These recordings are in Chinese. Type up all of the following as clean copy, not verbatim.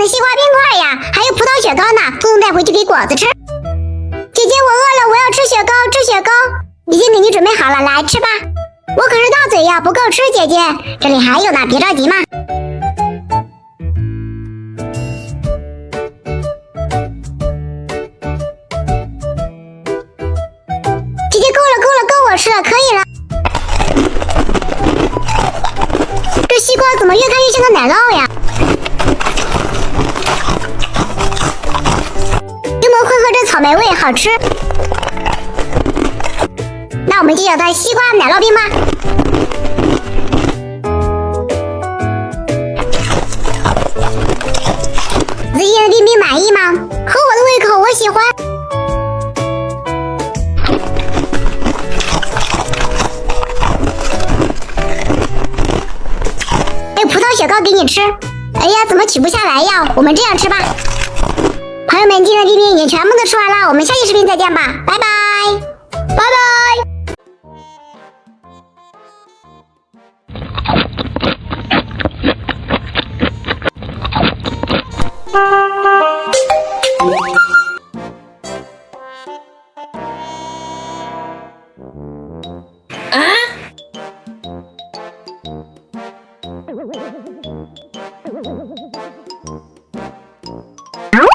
的西瓜冰块呀，还有葡萄雪糕呢，通通带回去给果子吃。姐姐，我饿了，我要吃雪糕，吃雪糕。已经给你准备好了，来吃吧。我可是大嘴呀，不够吃，姐姐，这里还有呢，别着急嘛。姐姐，够了，够了，够我吃了，可以了。这西瓜怎么越看越像个奶酪呀？柠檬混合着草莓味，好吃。那我们就叫它西瓜奶酪冰吧。自己的冰冰满意吗？合我的胃口，我喜欢。还有葡萄雪糕给你吃。哎呀，怎么取不下来呀？我们这样吃吧。朋友们，今天的冰冰已经全部都吃完了，我们下期视频再见吧，拜拜，拜拜。何？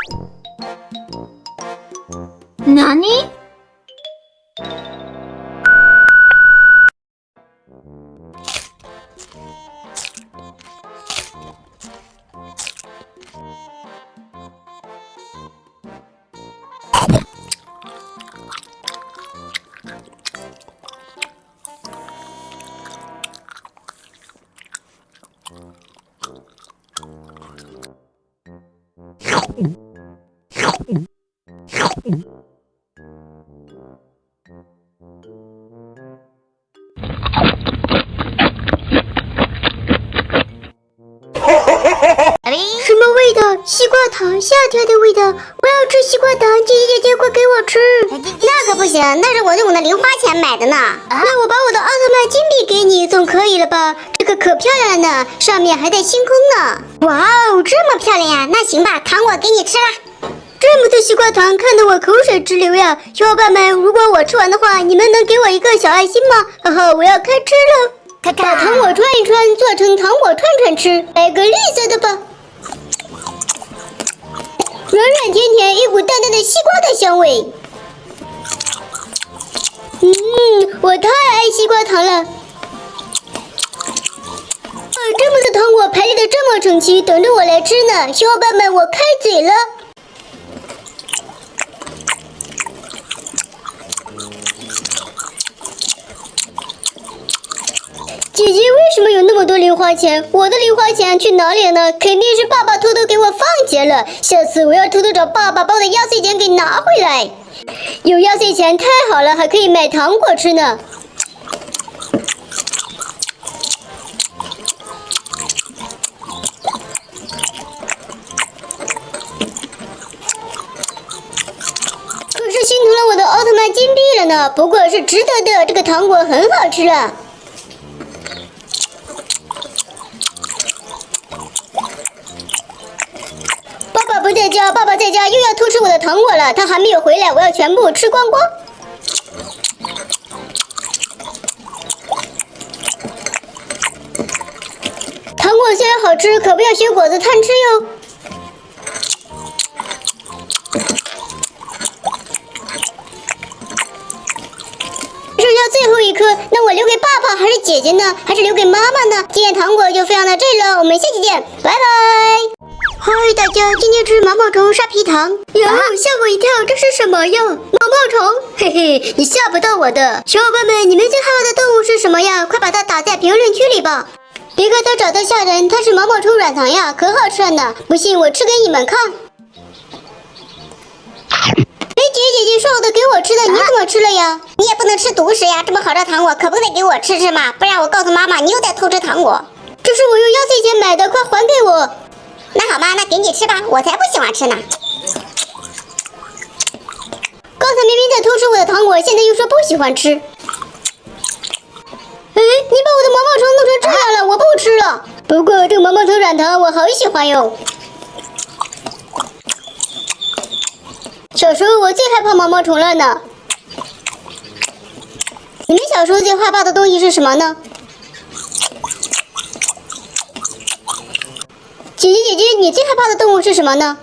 什么味道？西瓜糖，夏天的味道。我要吃西瓜糖，姐姐，快给我吃！那可不行，那是我用我的零花钱买的呢。那我把我的奥特曼金币给你，总可以了吧？这个可漂亮了呢，上面还带星空呢。哇哦，这么漂亮呀！那行吧，糖我给你吃了。这么多西瓜糖，看得我口水直流呀！小伙伴们，如果我吃完的话，你们能给我一个小爱心吗？呵呵，我要开吃了。把糖果串一串，做成糖果串串吃，来个绿色的吧。软软甜甜，一股淡淡的西瓜的香味。我太爱西瓜糖了。这么多糖果排列的这么整齐，等着我来吃呢。小伙伴们，我开嘴了。姐姐为什么有那么多零花钱？我的零花钱去哪里了呢？肯定是爸爸偷偷给我放钱了。下次我要偷偷找爸爸把我的压岁钱给拿回来。有压岁钱太好了，还可以买糖果吃呢。可是心疼了我的奥特曼金币了呢。不过是值得的，这个糖果很好吃啊。不在家，爸爸在家又要偷吃我的糖果了。他还没有回来，我要全部吃光光。糖果虽然好吃，可不要学果子贪吃哟。剩下最后一颗，那我留给爸爸还是姐姐呢？还是留给妈妈呢？今天糖果就分享到这里了，我们下期见，拜拜。嗨，大家，今天吃毛毛虫沙皮糖。哟，吓我一跳，这是什么呀？毛毛虫，嘿嘿，你吓不到我的。小伙伴们，你们最害怕的动物是什么呀？快把它打在评论区里吧。别看它长得吓人，它是毛毛虫软糖呀，可好吃了呢。不信我吃给你们看。姐说好的给我吃的，你怎么吃了呀？你也不能吃独食呀，这么好的糖果可不得给我吃吃嘛，不然我告诉妈妈你又在偷吃糖果。这是我用压岁钱买的，快还给我。那好吧，那给你吃吧，我才不喜欢吃呢。刚才明明在偷吃我的糖果，现在又说不喜欢吃。哎，你把我的毛毛虫弄成这样了，我不吃了。不过这个毛毛虫软糖我好喜欢哟。小时候我最害怕毛毛虫了呢。你们小时候最害怕的东西是什么呢？姐姐，你最害怕的动物是什么呢？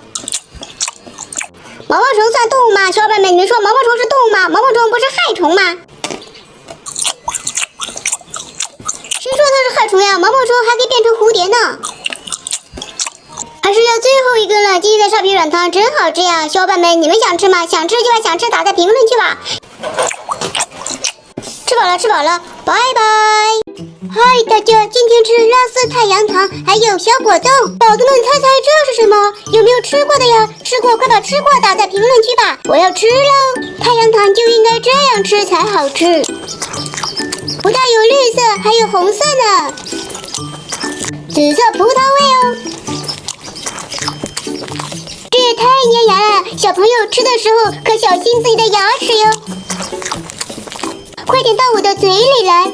毛毛虫算动物吗？小伙伴们，你们说毛毛虫是动物吗？毛毛虫不是害虫吗？谁说它是害虫呀？毛毛虫还可以变成蝴蝶呢。还是要最后一根了，鸡鸡的烧皮软糖真好吃呀！小伙伴们，你们想吃吗？想吃就把想吃打在评论区吧。吃饱了，拜拜。嗨，大家，今天吃拉丝太阳糖，还有小果冻。宝子们，猜猜这是什么？有没有吃过的呀？吃过，快把吃过打在评论区吧！我要吃喽！太阳糖就应该这样吃才好吃。不但有绿色，还有红色呢。紫色葡萄味哦。这也太粘牙了，小朋友吃的时候可小心自己的牙齿哟。快点到我的嘴里来，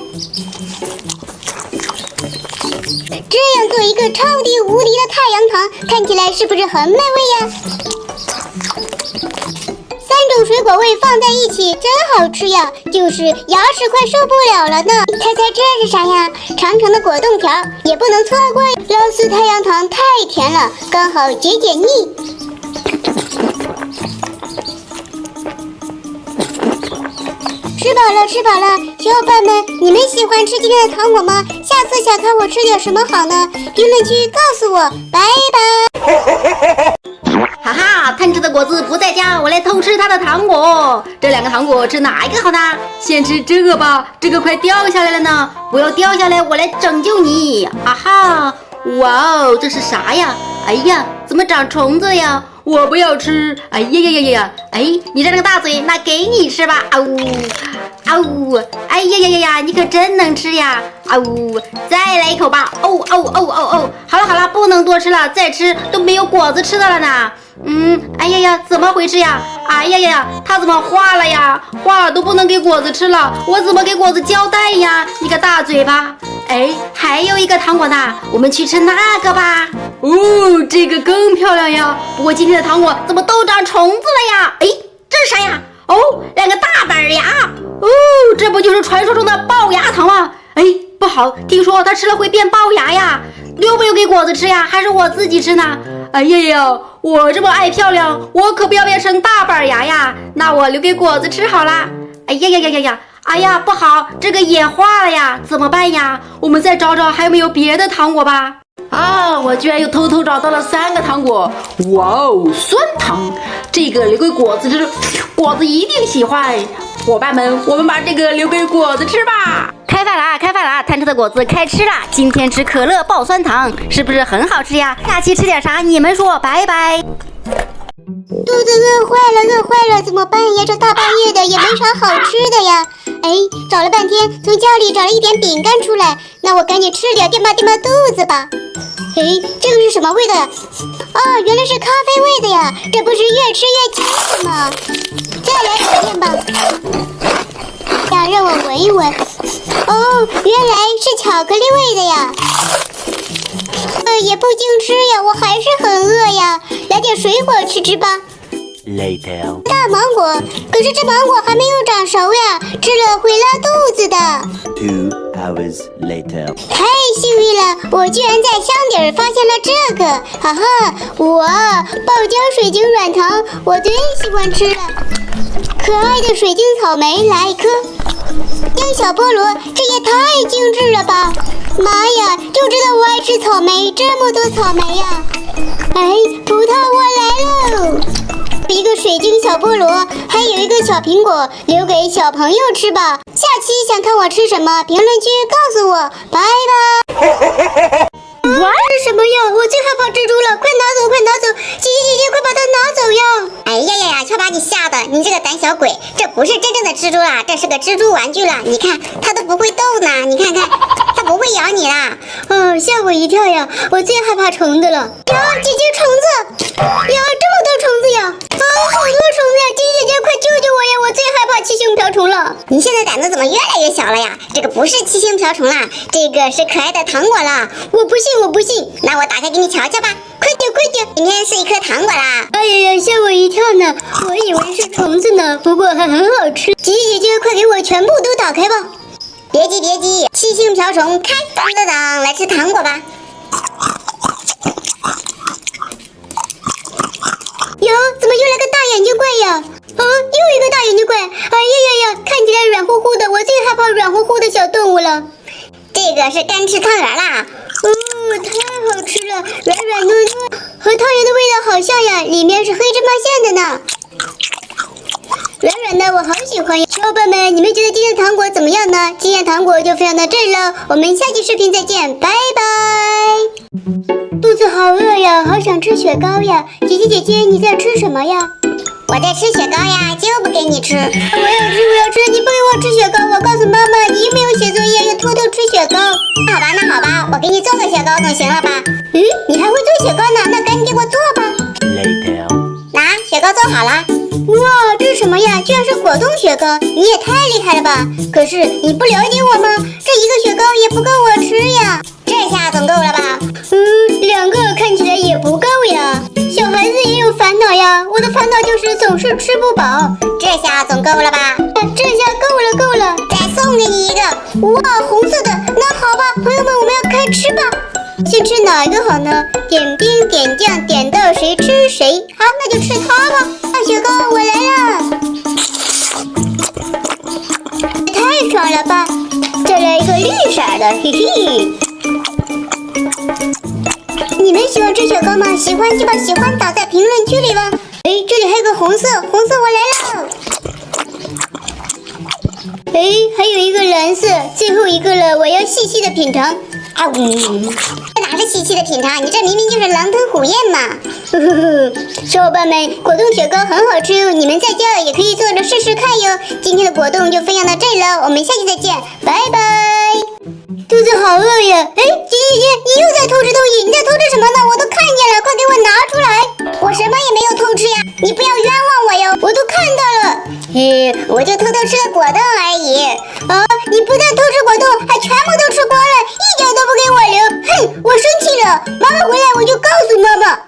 这样做一个超级无敌的太阳糖，看起来是不是很美味呀？3种水果味放在一起真好吃呀，就是牙齿快受不了了呢。猜猜这是啥呀？长长的果冻条，也不能错过。拉丝太阳糖太甜了，刚好解解腻。吃饱了，小伙伴们，你们喜欢吃今天的糖果吗？下次想看我吃点什么好呢？评论区告诉我，拜拜。哈哈，贪吃的果子不在家，我来偷吃他的糖果。这2个糖果吃哪一个好呢？先吃这个吧，这个快掉下来了呢，不要掉下来，我来拯救你。哈哈，哇哦，这是啥呀？哎呀，怎么长虫子呀？我不要吃！哎呀！哎，你这个大嘴，那给你吃吧！啊呜！哎呀！你可真能吃呀！啊呜！再来一口吧！哦！好了，不能多吃了，再吃都没有果子吃的了呢。哎呀，怎么回事呀？哎呀，它怎么化了呀？化了都不能给果子吃了，我怎么给果子交代呀？你个大嘴巴！哎，还有一个糖果呢，我们去吃那个吧。哦，这个更漂亮呀！不过今天的糖果怎么都长虫子了呀？哎，这是啥呀？哦，2个大板牙。哦，这不就是传说中的龅牙糖吗？哎，不好，听说它吃了会变龅牙呀。留不留给果子吃呀？还是我自己吃呢？哎呀，我这么爱漂亮，我可不要变成大板牙呀。那我留给果子吃好啦。哎呀！哎呀，不好，这个也化了呀，怎么办呀？我们再找找还有没有别的糖果吧。啊，我居然又偷偷找到了3个糖果。哇哦，酸糖，这个留给果子吃，果子一定喜欢。伙伴们，我们把这个留给果子吃吧。开饭啦！贪吃的果子开吃啦！今天吃可乐爆酸糖，是不是很好吃呀？下期吃点啥？你们说，拜拜。肚子饿坏了，怎么办呀？这大半夜的也没啥好吃的呀。哎，找了半天，从家里找了一点饼干出来，那我赶紧吃点垫吧肚子吧。哎，这个是什么味道呀？哦，原来是咖啡味的呀，这不是越吃越清楚吗？再来一片吧。呀，让我闻一闻。哦，原来是巧克力味的呀。也不经吃呀，我还是很饿呀，来点水果吃吃吧。Later. 大芒果，可是这芒果还没有长熟呀，吃了会拉肚子的。2 hours later. 太幸运了，我居然在箱底儿发现了这个，哈哈！哇，爆浆水晶软糖，我最喜欢吃了。可爱的水晶草莓来一颗，香小菠萝，这也太精致了吧！妈呀，就知道我爱吃草莓，这么多草莓呀！哎，葡萄我来喽！一个水晶小菠萝，还有一个小苹果，留给小朋友吃吧。下期想看我吃什么，评论区告诉我，拜拜。是什么呀？我最害怕蜘蛛了，快拿走！姐姐，快把它拿走呀！哎呀，瞧把你吓的，你这个胆小鬼，这不是真正的蜘蛛啦，这是个蜘蛛玩具啦。你看它都不会动呢，你看它不会咬你啦。吓我一跳呀！我最害怕虫子了。呀，姐姐，虫子！呀，这么多虫子呀！好多虫子呀！姐姐，快救救我呀！我最害怕七星瓢虫了。你现在胆子怎么越来越小了呀？这个不是七星瓢虫啦，这个是可爱的糖果啦！我不信，我不信，那我打开给你瞧瞧吧！快点，快点，今天是一颗糖果啦！哎呀呀，吓我一跳呢！我以为是虫子呢，不过还很好吃。姐姐姐姐，快给我全部都打开吧！别急别急，七星瓢虫开，当当当，来吃糖果吧！哟，怎么又来个大眼睛怪呀？啊，又一个大眼睛怪！哎呀呀呀，看起来软乎乎的，我最害怕软乎乎的小动物了。这个是干吃汤圆啦，太好吃了，软软糯糯，和汤圆的味道好像呀，里面是黑芝麻馅的呢。软软的，我好喜欢呀！小伙伴们，你们觉得今天的糖果怎么样呢？今天糖果就分享到这儿了，我们下期视频再见，拜拜！肚子好饿呀，好想吃雪糕呀！姐姐姐姐，你在吃什么呀？我在吃雪糕呀，就不给你吃。我要吃，我要吃！你不给我吃雪糕，我告诉妈妈，你又没有写作业，又偷偷吃雪糕。那好吧，那好吧，我给你做个雪糕总行了吧？你还会做雪糕呢？那赶紧给我做吧。Later. 拿，雪糕做好了。哇，这是什么呀？居然是果冻雪糕，你也太厉害了吧！可是你不了解我吗？这一个雪糕也不够我吃呀。这下总够了吧？2个看起来也不够呀。小孩子也有烦恼呀，我的烦恼就是总是吃不饱。这下总够了吧？这下够了够了，再送给你一个。哇，红色的，那好吧，朋友们，我们要开吃吧。先吃哪一个好呢？点冰点酱，点到谁吃谁。好，那就吃它吧。大雪糕，我来了！太爽了吧！再来一个绿色的，嘿嘿。你们喜欢吃雪糕吗？喜欢就把喜欢打在评论区里吧。哎，这里还有个红色，红色我来了。哎，还有一个蓝色，最后一个了，我要细细的品尝。啊这哪是细细的品尝？你这明明就是狼吞虎咽嘛！小伙伴们，果冻雪糕很好吃哦，你们在家也可以做着试试看哟。今天的果冻就分享到这里了，我们下期再见，拜拜。肚子好饿呀！哎，姐姐姐，你又在偷吃东西，你在偷吃什么呢？我都看见了，快给我拿出来！我什么也没有偷吃呀，你不要冤枉我哟，我都看到了。嘿，我就偷偷吃了果冻而已。啊，你不但偷吃果冻，还全部都吃光了，一点都不给我留。哼，我生气了，妈妈回来我就告诉妈妈。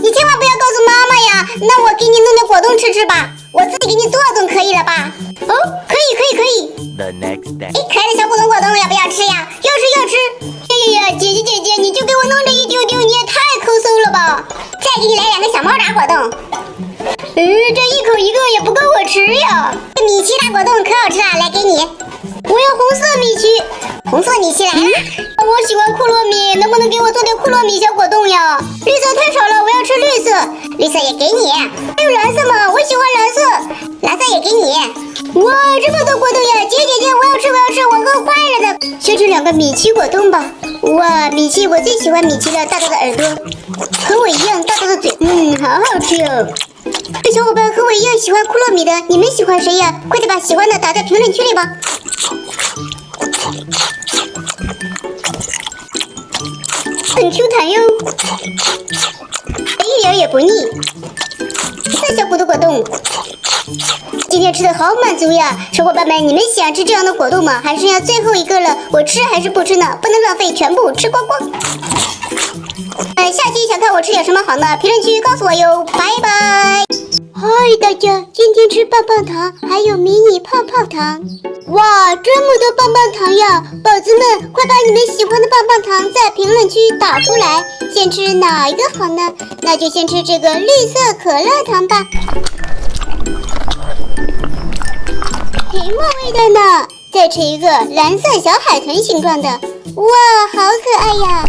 你千万不要告诉妈妈呀，那我给你弄点果冻吃吃吧，我自己给你做总可以了吧？哦，可以可以可以。The next day. 可爱的小果冻要不要吃呀？要吃要吃！哎呀呀，姐姐姐姐，你就给我弄这一丢丢，你也太抠搜了吧！再给你来2个小猫爪果冻。这一口一个也不够我吃呀！这米奇大果冻可好吃了，来给你。我要红色米奇，红色米奇来了。我喜欢库洛米，能不能给我做点库洛米小果冻呀？绿色太少了，我要吃绿色，绿色也给你。还有蓝色吗？我喜欢蓝色，蓝色也给你。哇，这么多果冻呀！姐姐姐，我要吃我要吃，我饿坏了的。先吃2个米奇果冻吧。哇，米奇，我最喜欢米奇了，大大的耳朵，和我一样大大的嘴，好好吃哦。这小伙伴和我一样喜欢库洛米的，你们喜欢谁呀？快点把喜欢的打在评论区里吧。很 Q 弹哟，一点也不腻。4小骨头果冻，今天吃的好满足呀！小伙伴们，你们喜欢吃这样的果冻吗？还剩下最后一个了，我吃还是不吃呢？不能浪费，全部吃光光。下期想看我吃点什么好呢？评论区告诉我哟，拜拜。嗨，大家，今天吃棒棒糖，还有迷你泡泡糖。哇，这么多棒棒糖呀！宝子们，快把你们喜欢的棒棒糖在评论区打出来。先吃哪一个好呢？那就先吃这个绿色可乐糖吧。挺美味的呢。再吃一个蓝色小海豚形状的，哇，好可爱呀！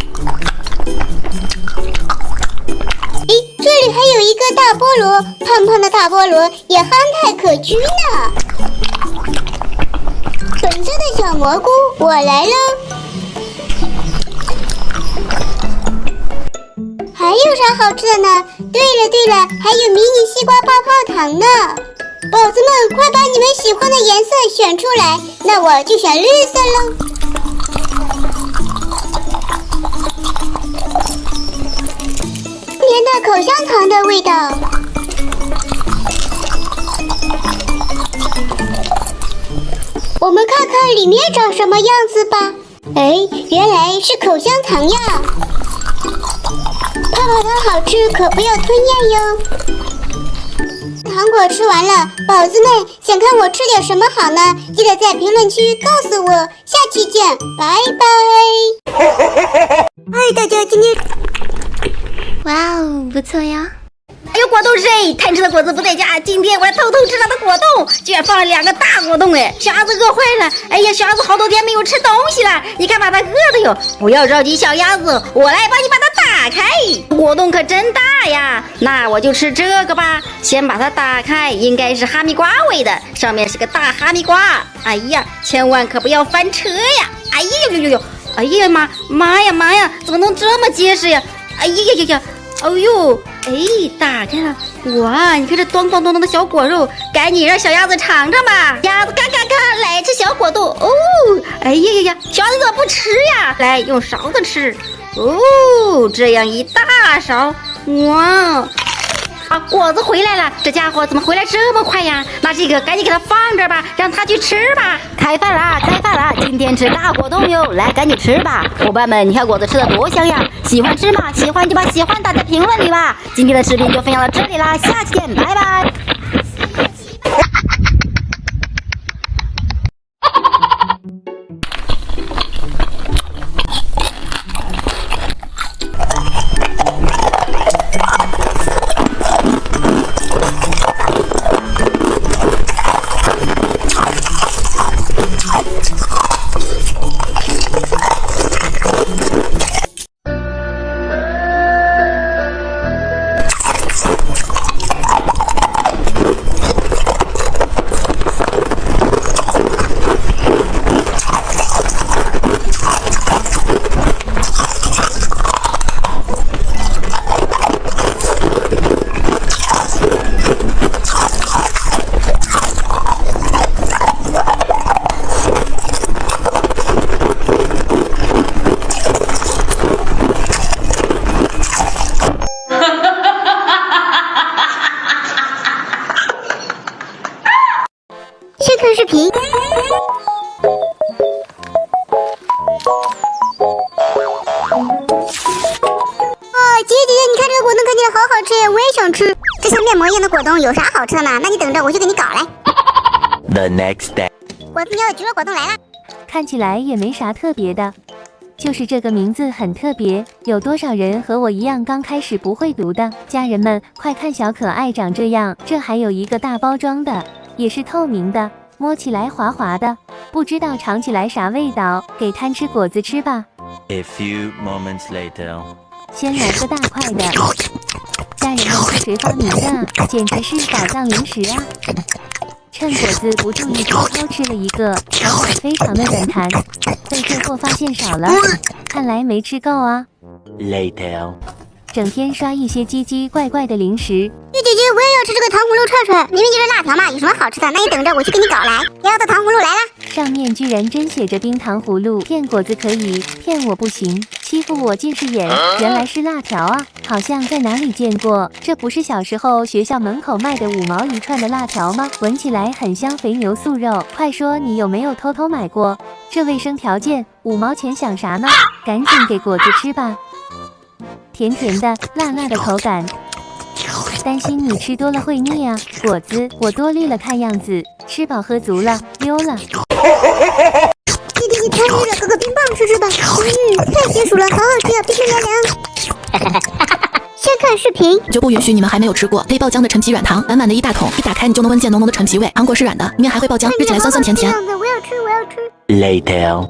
这里还有一个大菠萝，胖胖的大菠萝也憨态可掬呢。粉色的小蘑菇，我来了。还有啥好吃的呢？对了，还有迷你西瓜泡泡糖呢。宝子们，快把你们喜欢的颜色选出来，那我就选绿色喽。甜的口香糖的味道。我们看看里面长什么样子吧。哎，原来是口香糖呀！泡泡糖好吃，可不要吞咽哟。糖果吃完了，宝子们想看我吃点什么好呢？记得在评论区告诉我。下期见，拜拜！嗨，大家今天，哇哦，不错呀。还有果冻谁？贪吃的果子不在家，今天我要偷偷吃他的果冻，居然放了2个大果冻哎！小鸭子饿坏了，哎呀，小鸭子好多天没有吃东西了，你看把它饿的哟！不要着急，小鸭子，我来帮你把它打开。果冻可真大呀，那我就吃这个吧。先把它打开，应该是哈密瓜味的，上面是个大哈密瓜。哎呀，千万可不要翻车呀！哎呀呦，哎呀妈呀，怎么能这么结实呀？哎呀，哎呦！哎，打开了！哇，你看这咚咚咚咚的小果肉，赶紧让小鸭子尝尝吧！鸭子嘎嘎嘎，来吃小果冻哦！哎呀，小鸭子怎么不吃呀？来，用勺子吃哦，这样一大勺，哇！啊，果子回来了，这家伙怎么回来这么快呀？那这个赶紧给他放这儿吧，让他去吃吧。开饭啦！今天吃大果冻哟，来赶紧吃吧，伙伴们，你看果子吃的多香呀！喜欢吃吗？喜欢就把喜欢打在评论里吧。今天的视频就分享到这里啦，下期见，拜拜。先看视频。姐，你看这个果冻看起来好好吃呀，我也想吃。这像面膜一样的果冻有啥好吃的呢？那你等着，我去给你搞来。 The next day. 果子喵的橘肉果冻来了。看起来也没啥特别的，就是这个名字很特别。有多少人和我一样刚开始不会读的？家人们，快看小可爱长这样，这还有一个大包装的，也是透明的，摸起来滑滑的，不知道尝起来啥味道。给贪吃果子吃吧。A few moments later. 先来个大块的，家人们是谁发明的啊？简直是宝藏零食啊！趁果子不注意偷偷吃了一个，小可非常的软弹，被这货发现少了，看来没吃够啊。Later. 整天刷一些奇奇怪怪的零食。玉姐姐，我也要吃这个糖葫芦串串，明明就是辣条嘛，有什么好吃的？那你等着，我去给你搞来。要的糖葫芦来啦！上面居然真写着冰糖葫芦，骗果子可以，骗我不行，欺负我近视眼，原来是辣条啊！好像在哪里见过，这不是小时候学校门口卖的5毛一串的辣条吗？闻起来很香，肥牛素肉，快说你有没有偷偷买过？这卫生条件，5毛钱想啥呢？赶紧给果子吃吧，甜甜的，辣辣的口感。担心你吃多了会腻啊，果子，我多虑了，看样子吃饱喝足了，溜了。弟弟，你太累了，搞个冰棒吃吃吧。太解暑了，好好吃啊，冰冰凉凉。先看视频。就不允许你们还没有吃过黑爆浆的陈皮软糖，满满的一大桶，一打开你就能闻见浓浓的陈皮味。糖果是软的，里面还会爆浆，吃起来酸酸甜甜。我要吃，我要吃。Later.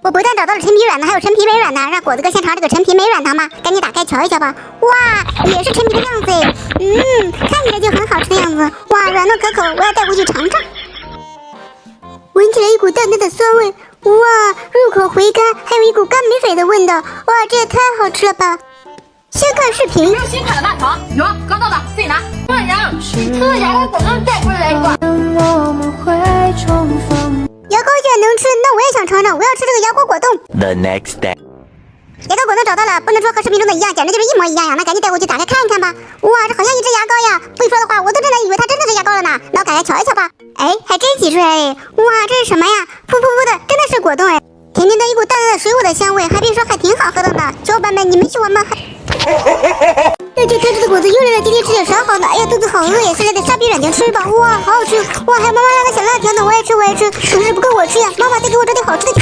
我不但找到了陈皮软的，还有陈皮没软的，让果子哥先尝这个陈皮没软糖吧，赶紧打开瞧一瞧吧。哇，也是陈皮的样子哎，看起来就很好吃的样子。哇，软糯可口，我要带回去尝尝。闻起来一股淡淡的酸味，哇，入口回甘，还有一股甘梅水的味道。哇，这也太好吃了吧！先看视频。这是新款的辣条，有刚到的自己拿。万阳，特阳光果冻带回来一个。牙膏居然能吃，那我也想尝尝，我要吃这个牙果果冻。 The next day. 这个果冻找到了，不能说和视频中的一样，简直就是一模一样呀！那赶紧带我去打开看一看吧。哇，这好像一支牙膏呀！不说的话，我都真的以为它真的是牙膏了呢。那我赶快瞧一瞧吧。哎，还真挤出来哎！哇，这是什么呀？噗噗噗的，真的是果冻哎！甜甜的一股淡淡的水果的香味，还别说还挺好喝的呢。小伙伴们，你们喜欢吗？这就特制的果子又来了，今天吃点啥好呢？哎呀，肚子好饿呀，现在得沙皮软糖吃吧。哇，好好吃！哇，还有妈妈让的小辣条呢，我也吃，我也吃，可是不够我吃呀。妈妈再给我找点好吃的。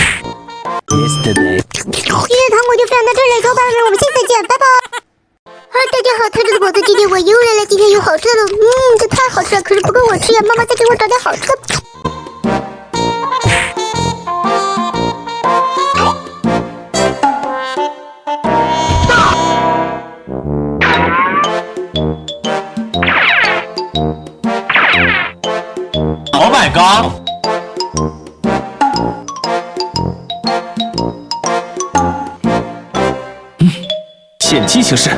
Yesterday. 今天的糖果就分享到这里，小伙伴们，我们下次再见，拜拜。大家好，特制的果子，今天我又来了，今天有好吃的了，这太好吃了，可是不够我吃呀，妈妈再给我找点好吃的。Oh my god！ 见机行事。A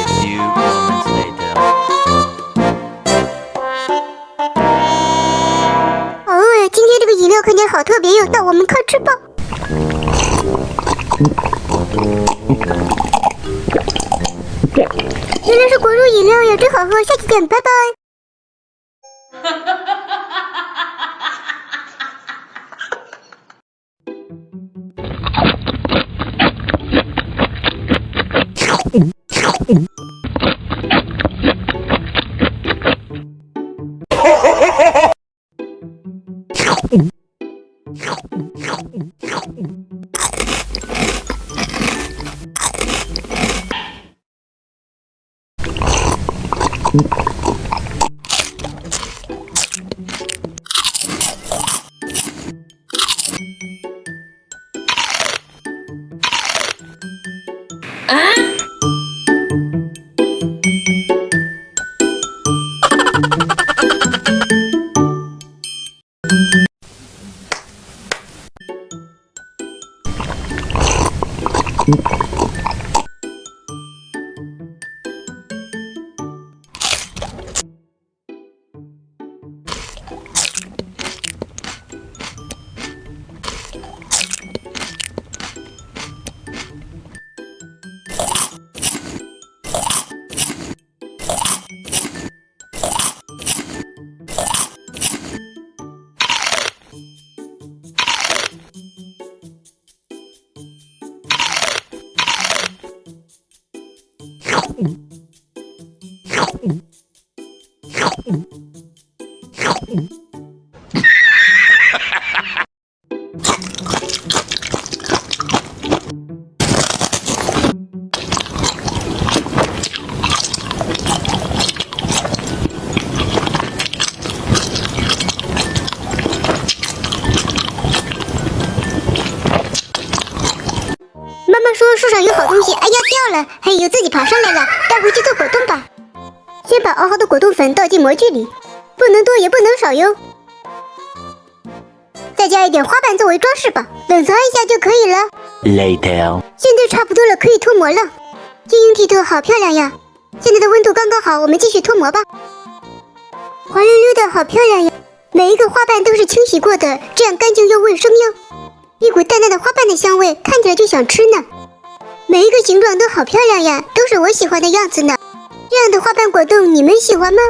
few moments later. 好饿呀，今天这个饮料看起来好特别哟，那我们快吃吧。原来是果肉饮料呀，真好喝，下期见，拜拜。妈妈说树上有好东西，哎呀掉了，哎呦自己爬上来了，带回去做果冻吧。先把熬好的果冻粉倒进模具里，不能多也不能少哟。再加一点花瓣作为装饰吧，冷藏一下就可以了。Later. 现在差不多了，可以脱模了。晶莹剔透，好漂亮呀！现在的温度刚刚好，我们继续脱模吧。滑溜溜的，好漂亮呀！每一个花瓣都是清洗过的，这样干净又卫生哟。一股淡淡的花瓣的香味，看起来就想吃呢。每一个形状都好漂亮呀，都是我喜欢的样子呢。这样的花瓣果冻你们喜欢吗？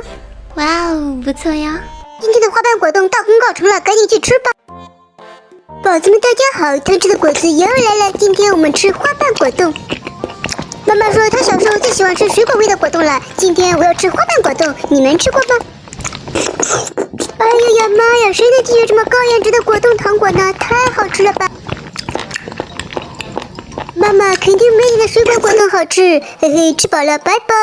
哇哦，不错呀！今天的花瓣果冻大功告成了，赶紧去吃吧。宝子们大家好，贪吃的果子又来了，今天我们吃花瓣果冻。妈妈说她小时候最喜欢吃水果味的果冻了，今天我要吃花瓣果冻，你们吃过吗？哎呀呀妈呀，谁能记住这么高颜值的果冻糖果呢？太好吃了吧！妈妈肯定没你的水果果冻好吃，嘿嘿，吃饱了，拜拜。